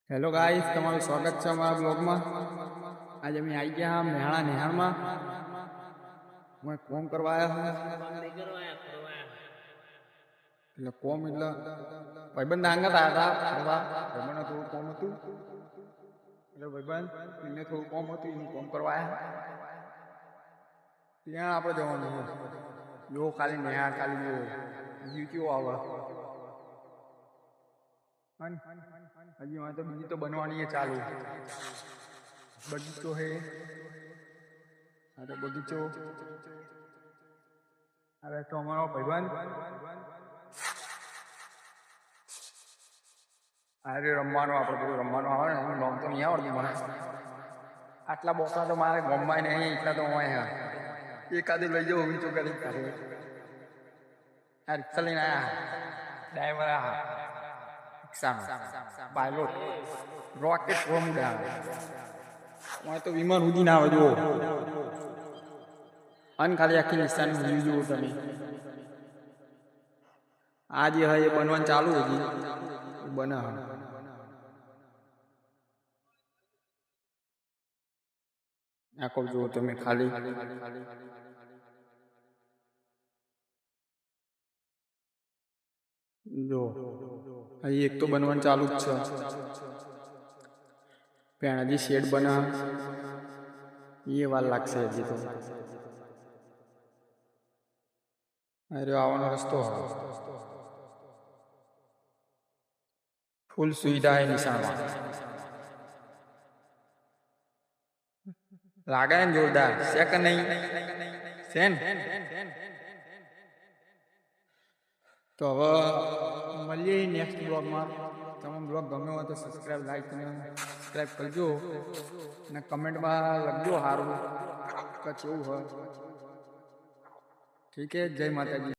Hello guys, તમારું સ્વાગત છે અમારા બ્લોગમાં. આજે અમે આવી ગયા મેહાણા નિહાળમાં. હું કોમ કરવા આવ્યા એટલે કોમ એટલે ભાઈબંધ આંગત આવ્યા હતા ફરવા. ભાઈબંધને થોડું કોમ હતું એટલે ભાઈબંધ એને થોડું કોમ હતું એનું કોમ કરવા આવ્યા. ત્યાં આપણે જવાનું જો ખાલી નિહાળ ખાલી જો કેવો આવે. હજી તો બીજી તો બનવાની ચાલુ. બગીચો હે બગીચો. હવે તો અમારો ભાઈબંધ અરે રમવાનું આપણે બધું રમવાનું આવે ને નામ તો નહીં આવડતું મને. આટલા બોકડા તો મારે ગમવાય નહીં. એટલા તો હોય એકાદું લઈ જાઉં ઊંચું કરી કરે. આ રિક્ષા લઈને આવ્યા ડ્રાઈવર પાયલોટ રોકેટ ફોર્મુલા તો વિમાન ઉડી ના આવે જુઓ. અન ખાલી આખી નિશાની વ્યૂ જુઓ તમે. આ જે હોય એ બનવાનું ચાલુ હજી બને. આખો જુઓ તમે ખાલી. જો અહીં એક તો બનવાનું ચાલુ જ છે. પણ હજી શેડ બના એ વાર લાગશે હજી તો. અરે આવવાનો રસ્તો ફૂલ સુવિધા એ નિશાળમાં લાગે ને જોરદાર છે કે નહીં છે ને. તો હવે મળીએ નેક્સ્ટ બ્લોગમાં. તમારો બ્લોગ ગમ્યો હોય તો સબસ્ક્રાઈબ લાઈક અને સબસ્ક્રાઈબ કરજો અને કમેન્ટમાં લખજો સારું કે કેવું હોય. ઠીક છે. જય માતાજી.